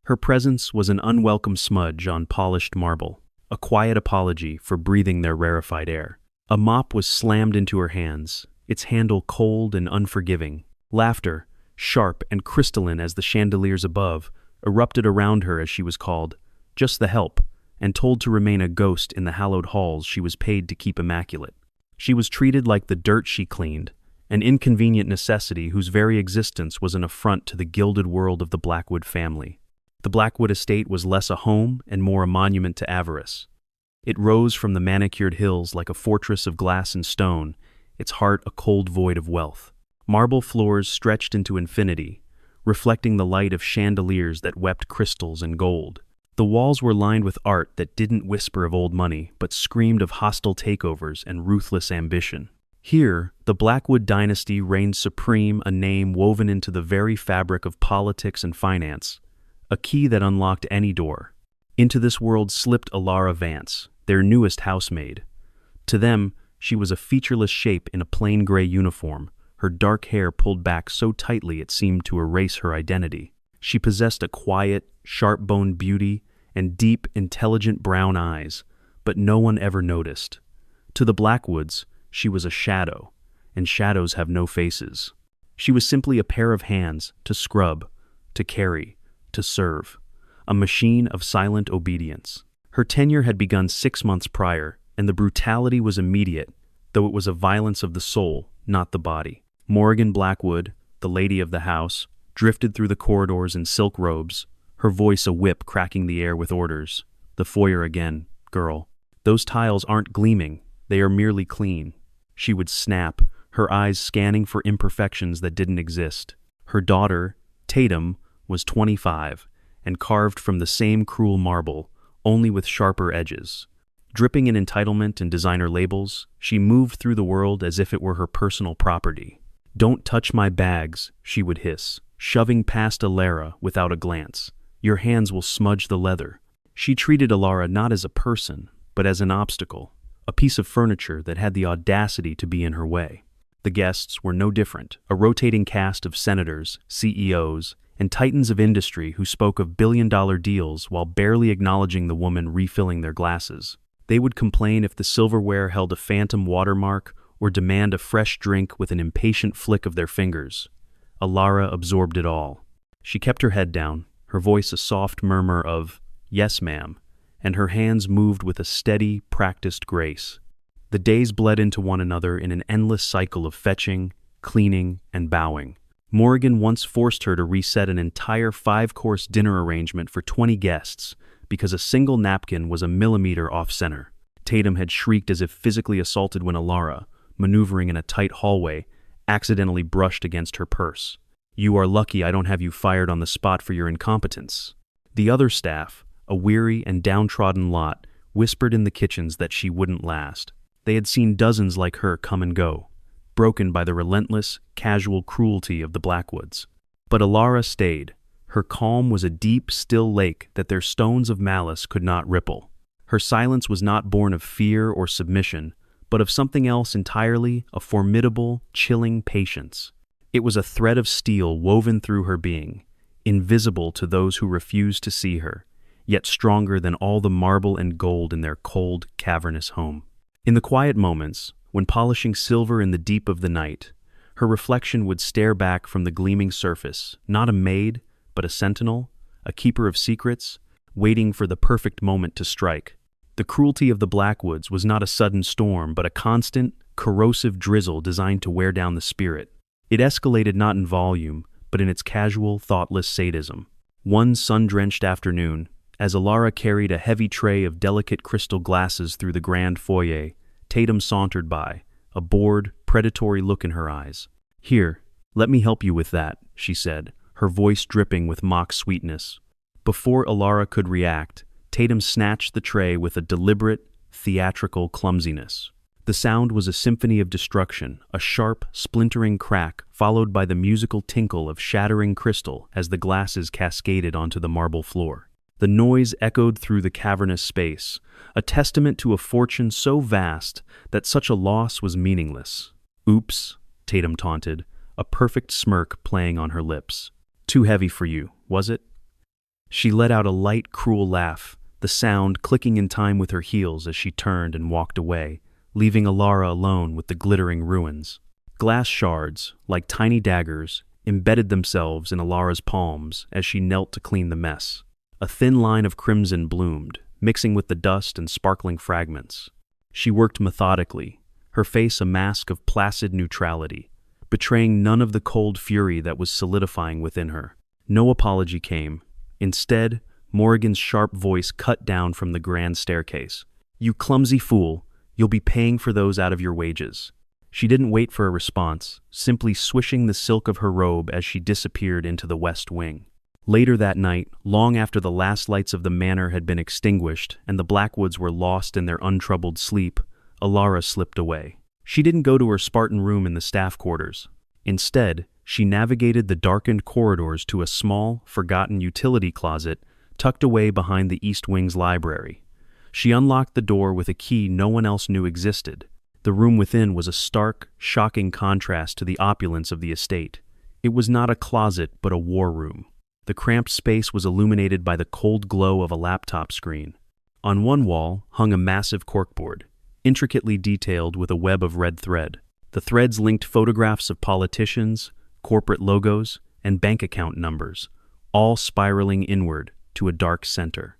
Her presence was an unwelcome smudge on polished marble, a quiet apology for breathing their rarefied air. A mop was slammed into her hands, its handle cold and unforgiving. Laughter, sharp and crystalline as the chandeliers above, erupted around her as she was called, just the help, and told to remain a ghost in the hallowed halls she was paid to keep immaculate. She was treated like the dirt she cleaned, an inconvenient necessity whose very existence was an affront to the gilded world of the Blackwood family. The Blackwood estate was less a home and more a monument to avarice. It rose from the manicured hills like a fortress of glass and stone, its heart a cold void of wealth. Marble floors stretched into infinity, reflecting the light of chandeliers that wept crystals and gold. The walls were lined with art that didn't whisper of old money, but screamed of hostile takeovers and ruthless ambition. Here, the Blackwood dynasty reigned supreme, a name woven into the very fabric of politics and finance, a key that unlocked any door. Into this world slipped Alara Vance, their newest housemaid. To them, she was a featureless shape in a plain gray uniform, her dark hair pulled back so tightly it seemed to erase her identity. She possessed a quiet, sharp-boned beauty and deep, intelligent brown eyes, but no one ever noticed. To the Blackwoods, she was a shadow, and shadows have no faces. She was simply a pair of hands to scrub, to carry, to serve, a machine of silent obedience. Her tenure had begun 6 months prior, and the brutality was immediate, though it was a violence of the soul, not the body. Morgan Blackwood, the lady of the house, drifted through the corridors in silk robes, her voice a whip cracking the air with orders. The foyer again, girl. Those tiles aren't gleaming, they are merely clean. She would snap, her eyes scanning for imperfections that didn't exist. Her daughter, Tatum, was 25, and carved from the same cruel marble, only with sharper edges. Dripping in entitlement and designer labels, she moved through the world as if it were her personal property. "Don't touch my bags," she would hiss, shoving past Alara without a glance. "Your hands will smudge the leather." She treated Alara not as a person, but as an obstacle, a piece of furniture that had the audacity to be in her way. The guests were no different, a rotating cast of senators, CEOs, and titans of industry who spoke of billion-dollar deals while barely acknowledging the woman refilling their glasses. They would complain if the silverware held a phantom watermark or demand a fresh drink with an impatient flick of their fingers. Alara absorbed it all. She kept her head down, her voice a soft murmur of, "Yes, ma'am," and her hands moved with a steady, practiced grace. The days bled into one another in an endless cycle of fetching, cleaning, and bowing. Morgan once forced her to reset an entire 5-course dinner arrangement for 20 guests because a single napkin was a millimeter off-center. Tatum had shrieked as if physically assaulted when Alara, maneuvering in a tight hallway, accidentally brushed against her purse. "You are lucky I don't have you fired on the spot for your incompetence." The other staff, a weary and downtrodden lot, whispered in the kitchens that she wouldn't last. They had seen dozens like her come and go, broken by the relentless, casual cruelty of the Blackwoods. But Alara stayed. Her calm was a deep, still lake that their stones of malice could not ripple. Her silence was not born of fear or submission, but of something else entirely, a formidable, chilling patience. It was a thread of steel woven through her being, invisible to those who refused to see her, yet stronger than all the marble and gold in their cold, cavernous home. In the quiet moments, when polishing silver in the deep of the night, her reflection would stare back from the gleaming surface, not a maid, but a sentinel, a keeper of secrets, waiting for the perfect moment to strike. The cruelty of the Blackwoods was not a sudden storm, but a constant, corrosive drizzle designed to wear down the spirit. It escalated not in volume, but in its casual, thoughtless sadism. One sun-drenched afternoon, as Alara carried a heavy tray of delicate crystal glasses through the grand foyer, Tatum sauntered by, a bored, predatory look in her eyes. "Here, let me help you with that," she said, her voice dripping with mock sweetness. Before Alara could react, Tatum snatched the tray with a deliberate, theatrical clumsiness. The sound was a symphony of destruction, a sharp, splintering crack followed by the musical tinkle of shattering crystal as the glasses cascaded onto the marble floor. The noise echoed through the cavernous space, a testament to a fortune so vast that such a loss was meaningless. "Oops," Tatum taunted, a perfect smirk playing on her lips. "Too heavy for you, was it?" She let out a light, cruel laugh, the sound clicking in time with her heels as she turned and walked away, leaving Alara alone with the glittering ruins. Glass shards, like tiny daggers, embedded themselves in Alara's palms as she knelt to clean the mess. A thin line of crimson bloomed, mixing with the dust and sparkling fragments. She worked methodically, her face a mask of placid neutrality, betraying none of the cold fury that was solidifying within her. No apology came. Instead, Morrigan's sharp voice cut down from the grand staircase. "You clumsy fool, you'll be paying for those out of your wages." She didn't wait for a response, simply swishing the silk of her robe as she disappeared into the west wing. Later that night, long after the last lights of the manor had been extinguished and the Blackwoods were lost in their untroubled sleep, Alara slipped away. She didn't go to her Spartan room in the staff quarters. Instead, she navigated the darkened corridors to a small, forgotten utility closet tucked away behind the East Wing's library. She unlocked the door with a key no one else knew existed. The room within was a stark, shocking contrast to the opulence of the estate. It was not a closet, but a war room. The cramped space was illuminated by the cold glow of a laptop screen. On one wall hung a massive corkboard, intricately detailed with a web of red thread. The threads linked photographs of politicians, corporate logos, and bank account numbers, all spiraling inward to a dark center.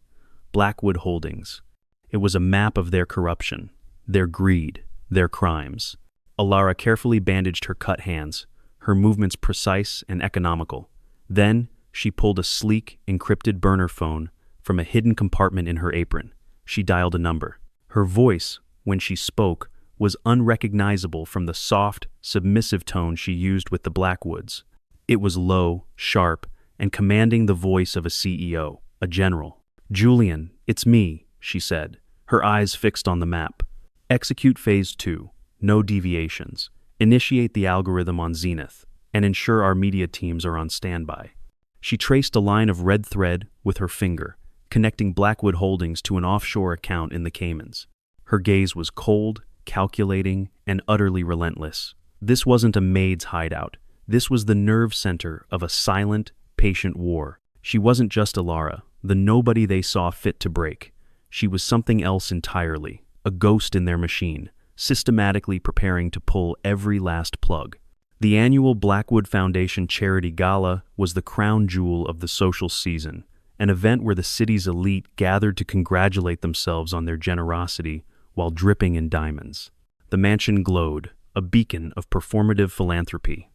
Blackwood Holdings. It was a map of their corruption, their greed, their crimes. Alara carefully bandaged her cut hands, her movements precise and economical. Then, she pulled a sleek, encrypted burner phone from a hidden compartment in her apron. She dialed a number. Her voice, when she spoke, was unrecognizable from the soft, submissive tone she used with the Blackwoods. It was low, sharp, and commanding the voice of a CEO, a general. "Julian, it's me," she said, her eyes fixed on the map. "Execute Phase 2, no deviations. Initiate the algorithm on Zenith, and ensure our media teams are on standby." She traced a line of red thread with her finger, connecting Blackwood Holdings to an offshore account in the Caymans. Her gaze was cold, calculating, and utterly relentless. This wasn't a maid's hideout. This was the nerve center of a silent, patient war. She wasn't just Alara, the nobody they saw fit to break. She was something else entirely, a ghost in their machine, systematically preparing to pull every last plug. The annual Blackwood Foundation Charity Gala was the crown jewel of the social season, an event where the city's elite gathered to congratulate themselves on their generosity while dripping in diamonds. The mansion glowed, a beacon of performative philanthropy.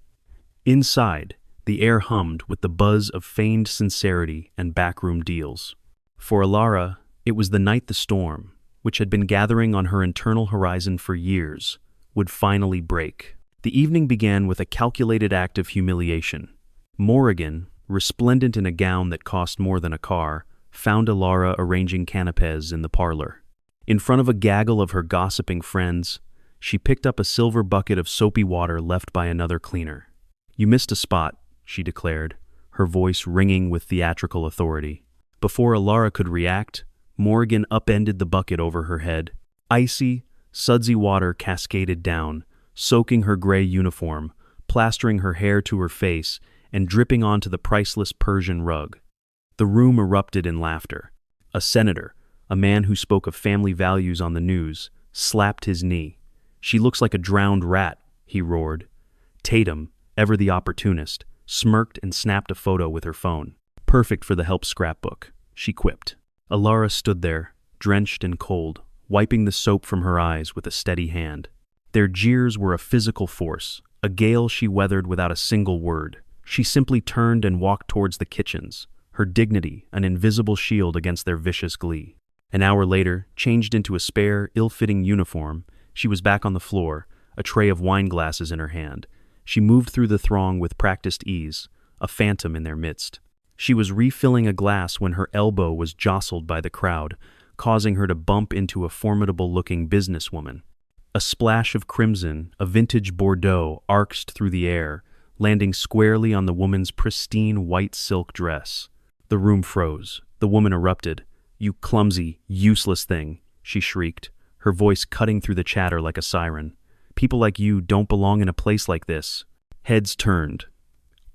Inside, the air hummed with the buzz of feigned sincerity and backroom deals. For Alara, it was the night the storm, which had been gathering on her internal horizon for years, would finally break. The evening began with a calculated act of humiliation. Morrigan, resplendent in a gown that cost more than a car, found Alara arranging canapés in the parlor. In front of a gaggle of her gossiping friends, she picked up a silver bucket of soapy water left by another cleaner. "You missed a spot," she declared, her voice ringing with theatrical authority. Before Alara could react, Morrigan upended the bucket over her head. Icy, sudsy water cascaded down, soaking her gray uniform, plastering her hair to her face, and dripping onto the priceless Persian rug. The room erupted in laughter. A senator, a man who spoke of family values on the news, slapped his knee. "She looks like a drowned rat," he roared. Tatum, ever the opportunist, smirked and snapped a photo with her phone. "Perfect for the help scrapbook," she quipped. Alara stood there, drenched and cold, wiping the soap from her eyes with a steady hand. Their jeers were a physical force, a gale she weathered without a single word. She simply turned and walked towards the kitchens, her dignity an invisible shield against their vicious glee. An hour later, changed into a spare, ill-fitting uniform, she was back on the floor, a tray of wine glasses in her hand. She moved through the throng with practiced ease, a phantom in their midst. She was refilling a glass when her elbow was jostled by the crowd, causing her to bump into a formidable-looking businesswoman. A splash of crimson, a vintage Bordeaux, arced through the air, landing squarely on the woman's pristine white silk dress. The room froze. The woman erupted. "You clumsy, useless thing," she shrieked, her voice cutting through the chatter like a siren. "People like you don't belong in a place like this." Heads turned.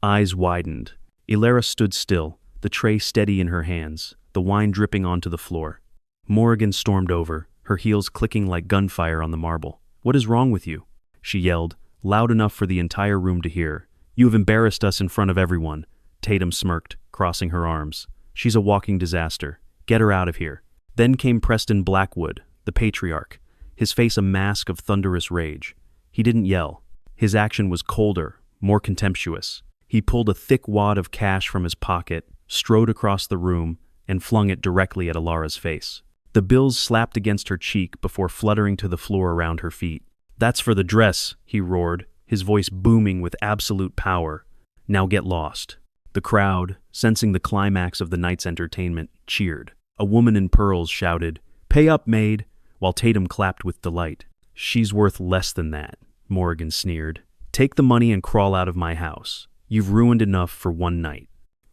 Eyes widened. Alara stood still, the the tray steady in her hands, the wine dripping onto the floor. Morrigan stormed over, her heels clicking like gunfire on the marble. "What is wrong with you?" she yelled, loud enough for the entire room to hear. "You have embarrassed us in front of everyone." Tatum smirked, crossing her arms. "She's a walking disaster. Get her out of here." Then came Preston Blackwood, the patriarch, his face a mask of thunderous rage. He didn't yell. His action was colder, more contemptuous. He pulled a thick wad of cash from his pocket, strode across the room, and flung it directly at Alara's face. The bills slapped against her cheek before fluttering to the floor around her feet. "That's for the dress," he roared, his voice booming with absolute power. "Now get lost." The crowd, sensing the climax of the night's entertainment, cheered. A woman in pearls shouted, "Pay up, maid," while Tatum clapped with delight. "She's worth less than that," Morrigan sneered. "Take the money and crawl out of my house. You've ruined enough for one night."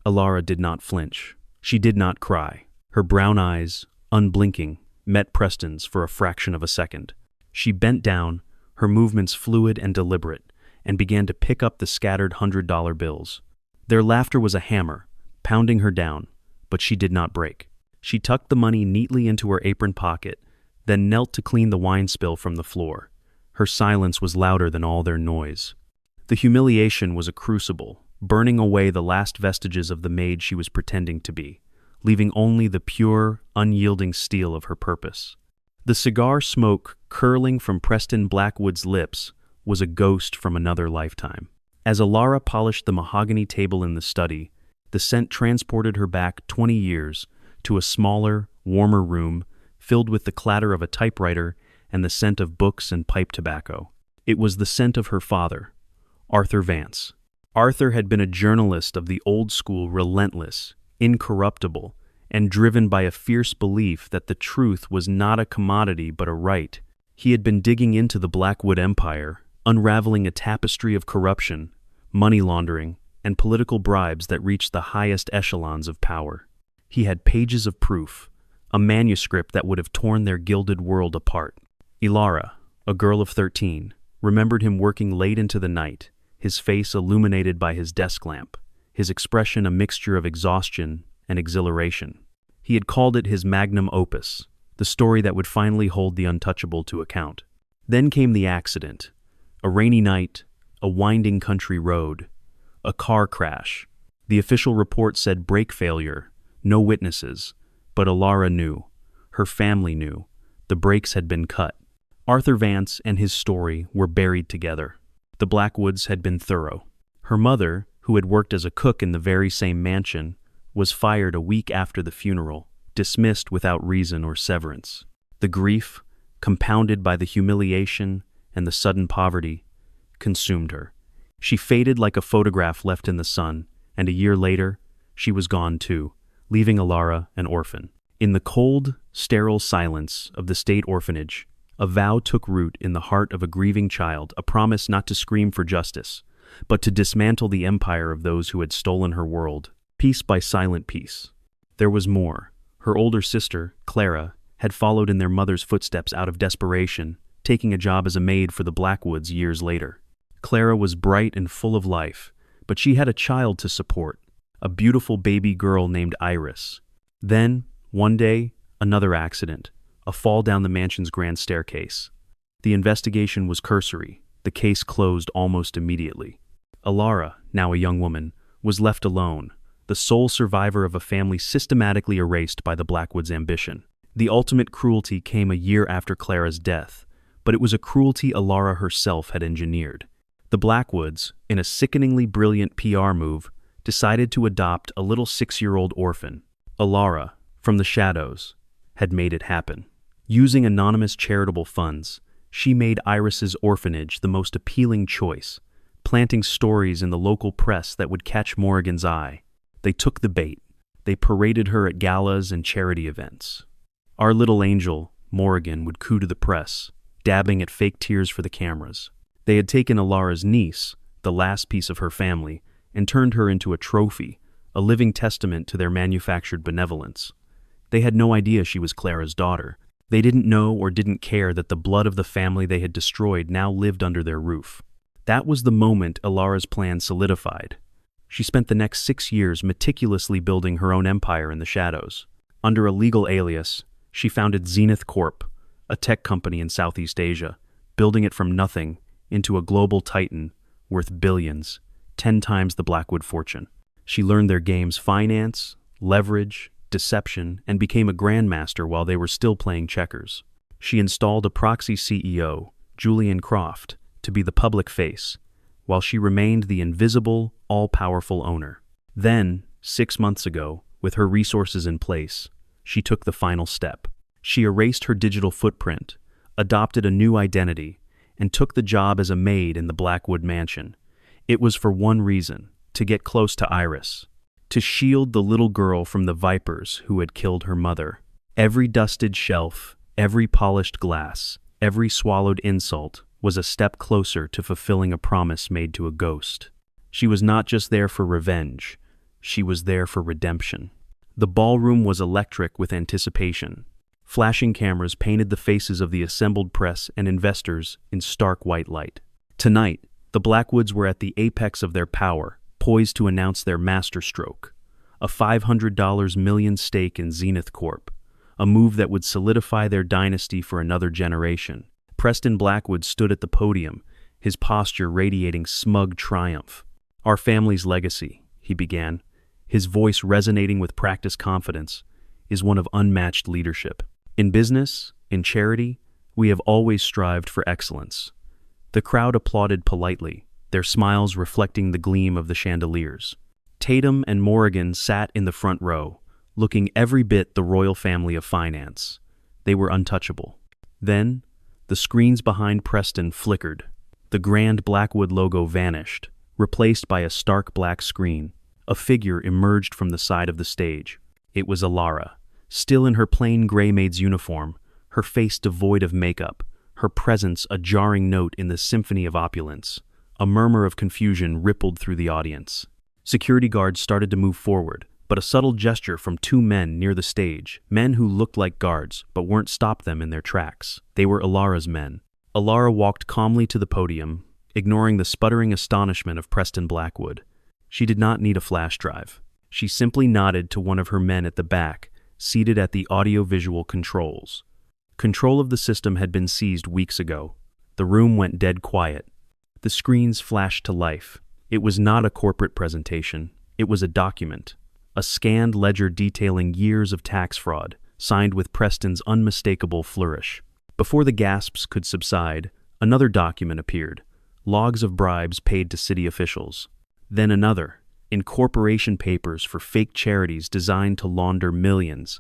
Alara did not flinch. She did not cry. Her brown eyes, unblinking, met Preston's for a fraction of a second. She bent down, her movements fluid and deliberate, and began to pick up the scattered $100 bills. Their laughter was a hammer, pounding her down, but she did not break. She tucked the money neatly into her apron pocket, then knelt to clean the wine spill from the floor. Her silence was louder than all their noise. The humiliation was a crucible, burning away the last vestiges of the maid she was pretending to be, leaving only the pure, unyielding steel of her purpose. The cigar smoke curling from Preston Blackwood's lips was a ghost from another lifetime. As Alara polished the mahogany table in the study, the scent transported her back 20 years to a smaller, warmer room filled with the clatter of a typewriter and the scent of books and pipe tobacco. It was the scent of her father, Arthur Vance. Arthur had been a journalist of the old school, relentless, incorruptible, and driven by a fierce belief that the truth was not a commodity but a right. He had been digging into the Blackwood Empire, unraveling a tapestry of corruption, money laundering, and political bribes that reached the highest echelons of power. He had pages of proof, a manuscript that would have torn their gilded world apart. Alara, a girl of 13, remembered him working late into the night, his face illuminated by his desk lamp, his expression a mixture of exhaustion and exhilaration. He had called it his magnum opus, the story that would finally hold the untouchable to account. Then came the accident. A rainy night, a winding country road, a car crash. The official report said brake failure, no witnesses, but Alara knew. Her family knew. The brakes had been cut. Arthur Vance and his story were buried together. The Blackwoods had been thorough. Her mother, who had worked as a cook in the very same mansion, was fired a week after the funeral, dismissed without reason or severance. The grief, compounded by the humiliation and the sudden poverty, consumed her. She faded like a photograph left in the sun, and a year later, she was gone too, leaving Alara an orphan. In the cold, sterile silence of the state orphanage, a vow took root in the heart of a grieving child, a promise not to scream for justice, but to dismantle the empire of those who had stolen her world, piece by silent piece. There was more. Her older sister, Clara, had followed in their mother's footsteps out of desperation, taking a job as a maid for the Blackwoods years later. Clara was bright and full of life, but she had a child to support, a beautiful baby girl named Iris. Then, one day, another accident, a fall down the mansion's grand staircase. The investigation was cursory, the case closed almost immediately. Alara, now a young woman, was left alone, the sole survivor of a family systematically erased by the Blackwoods' ambition. The ultimate cruelty came a year after Clara's death, but it was a cruelty Alara herself had engineered. The Blackwoods, in a sickeningly brilliant PR move, decided to adopt a little 6-year-old orphan. Alara, from the shadows, had made it happen. Using anonymous charitable funds, she made Iris's orphanage the most appealing choice, planting stories in the local press that would catch Morrigan's eye. They took the bait. They paraded her at galas and charity events. Our little angel, Morrigan, would coo to the press, dabbing at fake tears for the cameras. They had taken Alara's niece, the last piece of her family, and turned her into a trophy, a living testament to their manufactured benevolence. They had no idea she was Clara's daughter. They didn't know or didn't care that the blood of the family they had destroyed now lived under their roof. That was the moment Alara's plan solidified. She spent the next 6 years meticulously building her own empire in the shadows. Under a legal alias, she founded Zenith Corp, a tech company in Southeast Asia, building it from nothing into a global titan worth billions, 10 times the Blackwood fortune. She learned their game's finance, leverage, deception, and became a grandmaster while they were still playing checkers. She installed a proxy CEO, Julian Croft, to be the public face, while she remained the invisible, all-powerful owner. Then, 6 months ago, with her resources in place, she took the final step. She erased her digital footprint, adopted a new identity, and took the job as a maid in the Blackwood mansion. It was for one reason: to get close to Iris, to shield the little girl from the vipers who had killed her mother. Every dusted shelf, every polished glass, every swallowed insult was a step closer to fulfilling a promise made to a ghost. She was not just there for revenge, she was there for redemption. The ballroom was electric with anticipation. Flashing cameras painted the faces of the assembled press and investors in stark white light. Tonight, the Blackwoods were at the apex of their power, poised to announce their masterstroke, a $500 million stake in Zenith Corp, a move that would solidify their dynasty for another generation. Preston Blackwood stood at the podium, his posture radiating smug triumph. "Our family's legacy," he began, his voice resonating with practiced confidence, "is one of unmatched leadership. In business, in charity, we have always strived for excellence." The crowd applauded politely, their smiles reflecting the gleam of the chandeliers. Tatum and Morrigan sat in the front row, looking every bit the royal family of finance. They were untouchable. Then, the screens behind Preston flickered. The grand Blackwood logo vanished, replaced by a stark black screen. A figure emerged from the side of the stage. It was Alara, still in her plain gray maid's uniform, her face devoid of makeup, her presence a jarring note in the symphony of opulence. A murmur of confusion rippled through the audience. Security guards started to move forward, but a subtle gesture from 2 men near the stage, men who looked like guards but weren't, stopped them in their tracks. They were Alara's men. Alara walked calmly to the podium, ignoring the sputtering astonishment of Preston Blackwood. She did not need a flash drive. She simply nodded to one of her men at the back, seated at the audio-visual controls. Control of the system had been seized weeks ago. The room went dead quiet. The screens flashed to life. It was not a corporate presentation. It was a document. A scanned ledger detailing years of tax fraud, signed with Preston's unmistakable flourish. Before the gasps could subside, another document appeared, logs of bribes paid to city officials. Then another, incorporation papers for fake charities designed to launder millions.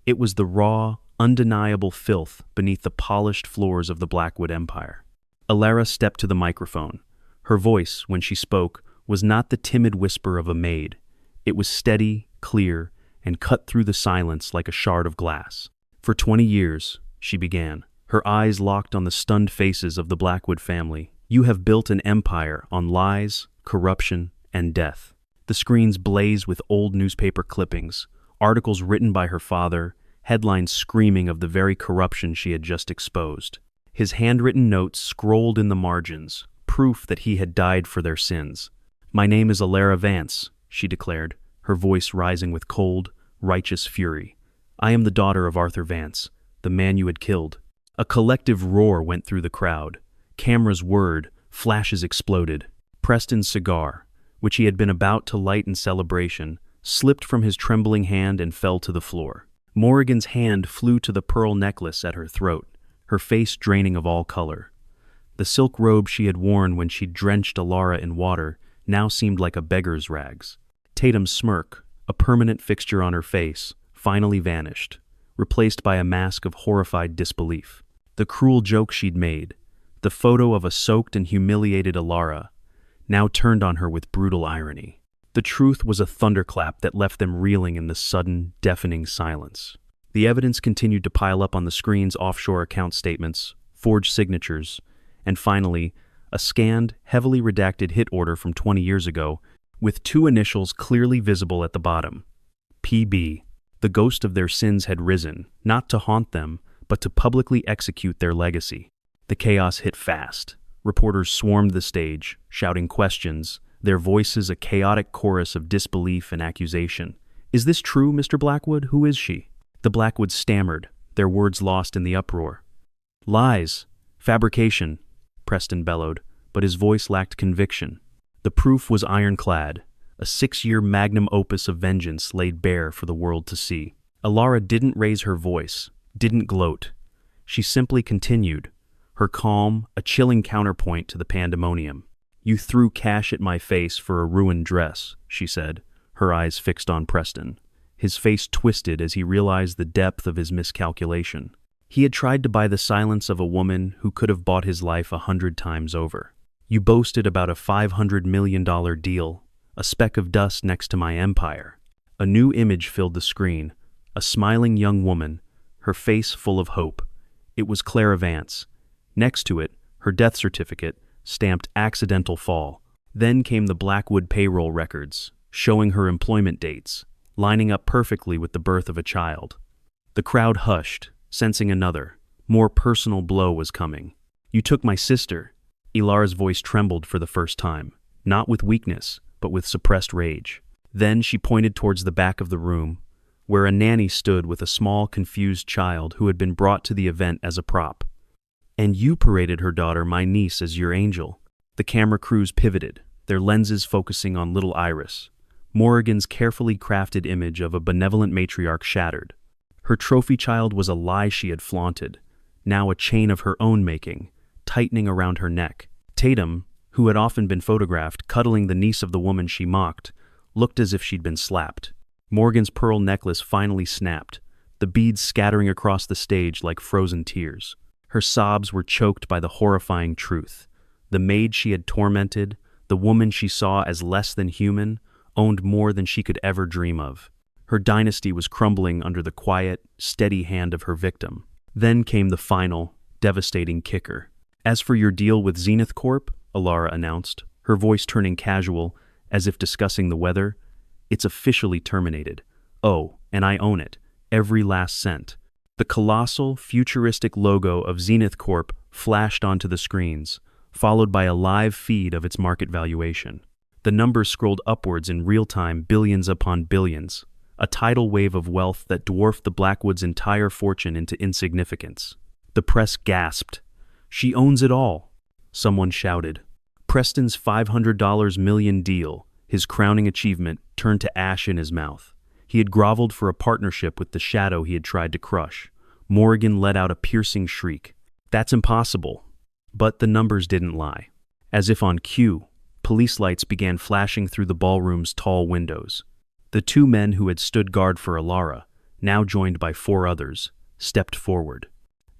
It was the raw, undeniable filth beneath the polished floors of the Blackwood Empire. Alara stepped to the microphone. Her voice, when she spoke, was not the timid whisper of a maid. It was steady, clear, and cut through the silence like a shard of glass. "For 20 years, she began, her eyes locked on the stunned faces of the Blackwood family, "you have built an empire on lies, corruption, and death." The screens blazed with old newspaper clippings, articles written by her father, headlines screaming of the very corruption she had just exposed. His handwritten notes scrolled in the margins, proof that he had died for their sins. "My name is Alara Vance," she declared, her voice rising with cold, righteous fury. "I am the daughter of Arthur Vance, the man you had killed." A collective roar went through the crowd. Cameras whirred, flashes exploded. Preston's cigar, which he had been about to light in celebration, slipped from his trembling hand and fell to the floor. Morrigan's hand flew to the pearl necklace at her throat, her face draining of all color. The silk robe she had worn when she drenched Alara in water now seemed like a beggar's rags. Tatum's smirk, a permanent fixture on her face, finally vanished, replaced by a mask of horrified disbelief. The cruel joke she'd made, the photo of a soaked and humiliated Alara, now turned on her with brutal irony. The truth was a thunderclap that left them reeling in the sudden, deafening silence. The evidence continued to pile up on the screen's offshore account statements, forged signatures, and finally, a scanned, heavily redacted hit order from 20 years ago, with 2 initials clearly visible at the bottom. PB. The ghost of their sins had risen, not to haunt them, but to publicly execute their legacy. The chaos hit fast. Reporters swarmed the stage, shouting questions, their voices a chaotic chorus of disbelief and accusation. "Is this true, Mr. Blackwood? Who is she?" The Blackwoods stammered, their words lost in the uproar. "Lies! Fabrication!" Preston bellowed, but his voice lacked conviction. The proof was ironclad, a 6-year magnum opus of vengeance laid bare for the world to see. Alara didn't raise her voice, didn't gloat. She simply continued, her calm a chilling counterpoint to the pandemonium. "You threw cash at my face for a ruined dress," she said, her eyes fixed on Preston. His face twisted as he realized the depth of his miscalculation. He had tried to buy the silence of a woman who could have bought his life 100 times over. "You boasted about a $500 million deal, a speck of dust next to my empire." A new image filled the screen, a smiling young woman, her face full of hope. It was Clara Vance. Next to it, her death certificate, stamped accidental fall. Then came the Blackwood payroll records, showing her employment dates, lining up perfectly with the birth of a child. The crowd hushed, sensing another, more personal blow was coming. "You took my sister." Ilara's voice trembled for the first time, not with weakness, but with suppressed rage. Then she pointed towards the back of the room, where a nanny stood with a small, confused child who had been brought to the event as a prop. "And you paraded her daughter, my niece, as your angel." The camera crews pivoted, their lenses focusing on little Iris. Morrigan's carefully crafted image of a benevolent matriarch shattered. Her trophy child was a lie she had flaunted, now a chain of her own making, tightening around her neck. Tatum, who had often been photographed cuddling the niece of the woman she mocked, looked as if she'd been slapped. Morgan's pearl necklace finally snapped, the beads scattering across the stage like frozen tears. Her sobs were choked by the horrifying truth. The maid she had tormented, the woman she saw as less than human, owned more than she could ever dream of. Her dynasty was crumbling under the quiet, steady hand of her victim. Then came the final, devastating kicker. "As for your deal with Zenith Corp," Alara announced, her voice turning casual, as if discussing the weather, "it's officially terminated. Oh, and I own it, every last cent." The colossal, futuristic logo of Zenith Corp flashed onto the screens, followed by a live feed of its market valuation. The numbers scrolled upwards in real time, billions upon billions, a tidal wave of wealth that dwarfed the Blackwoods' entire fortune into insignificance. The press gasped. "She owns it all," someone shouted. Preston's $500 million deal, his crowning achievement, turned to ash in his mouth. He had groveled for a partnership with the shadow he had tried to crush. Morrigan let out a piercing shriek. "That's impossible." But the numbers didn't lie. As if on cue, police lights began flashing through the ballroom's tall windows. The 2 men who had stood guard for Alara, now joined by 4 others, stepped forward.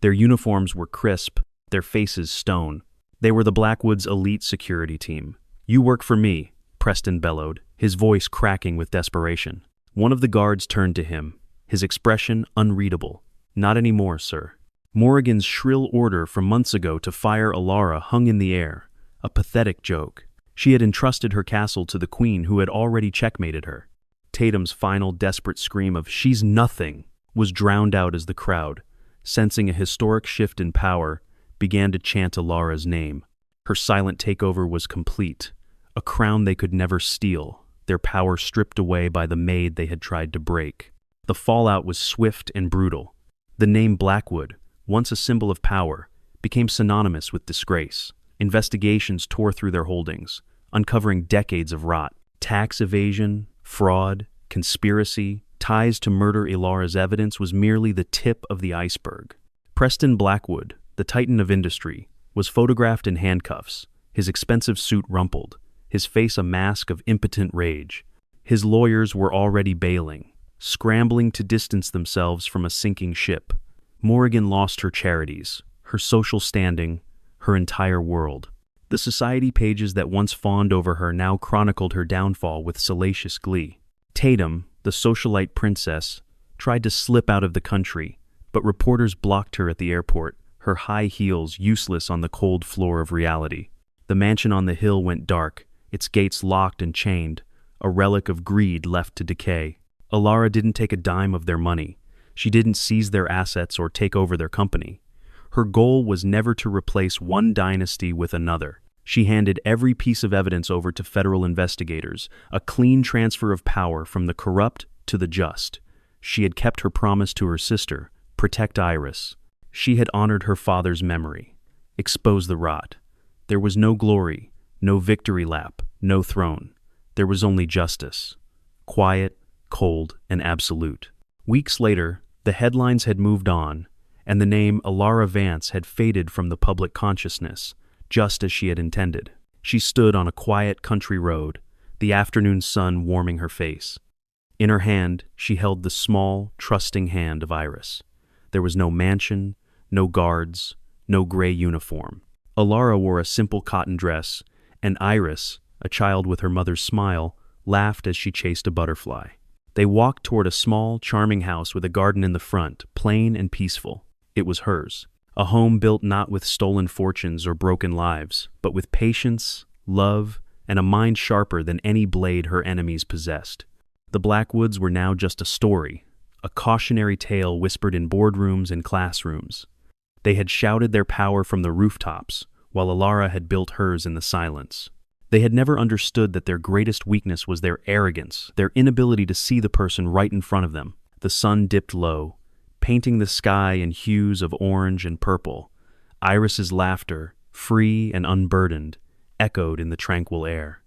Their uniforms were crisp, their faces stone. They were the Blackwoods' elite security team. "You work for me," Preston bellowed, his voice cracking with desperation. One of the guards turned to him, his expression unreadable. "Not anymore, sir." Morrigan's shrill order from months ago to fire Alara hung in the air, a pathetic joke. She had entrusted her castle to the queen who had already checkmated her. Tatum's final desperate scream of "she's nothing" was drowned out as the crowd, sensing a historic shift in power, began to chant Alara's name. Her silent takeover was complete, a crown they could never steal, their power stripped away by the maid they had tried to break. The fallout was swift and brutal. The name Blackwood, once a symbol of power, became synonymous with disgrace. Investigations tore through their holdings, uncovering decades of rot. Tax evasion, fraud, conspiracy, ties to murder. Ilara's evidence was merely the tip of the iceberg. Preston Blackwood, the titan of industry, was photographed in handcuffs, his expensive suit rumpled, his face a mask of impotent rage. His lawyers were already bailing, scrambling to distance themselves from a sinking ship. Morrigan lost her charities, her social standing, her entire world. The society pages that once fawned over her now chronicled her downfall with salacious glee. Tatum, the socialite princess, tried to slip out of the country, but reporters blocked her at the airport, her high heels useless on the cold floor of reality. The mansion on the hill went dark, its gates locked and chained, a relic of greed left to decay. Alara didn't take a dime of their money. She didn't seize their assets or take over their company. Her goal was never to replace one dynasty with another. She handed every piece of evidence over to federal investigators, a clean transfer of power from the corrupt to the just. She had kept her promise to her sister, protect Iris. She had honored her father's memory. Expose the rot. There was no glory, no victory lap, no throne. There was only justice. Quiet, cold, and absolute. Weeks later, the headlines had moved on, and the name Alara Vance had faded from the public consciousness, just as she had intended. She stood on a quiet country road, the afternoon sun warming her face. In her hand, she held the small, trusting hand of Iris. There was no mansion, no guards, no gray uniform. Alara wore a simple cotton dress, and Iris, a child with her mother's smile, laughed as she chased a butterfly. They walked toward a small, charming house with a garden in the front, plain and peaceful. It was hers. A home built not with stolen fortunes or broken lives, but with patience, love, and a mind sharper than any blade her enemies possessed. The Blackwoods were now just a story, a cautionary tale whispered in boardrooms and classrooms. They had shouted their power from the rooftops, while Alara had built hers in the silence. They had never understood that their greatest weakness was their arrogance, their inability to see the person right in front of them. The sun dipped low, painting the sky in hues of orange and purple. Iris's laughter, free and unburdened, echoed in the tranquil air.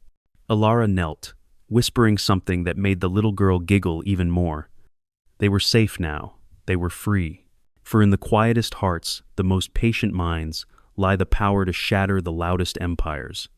Alara knelt, whispering something that made the little girl giggle even more. They were safe now. They were free. For in the quietest hearts, the most patient minds, lie the power to shatter the loudest empires.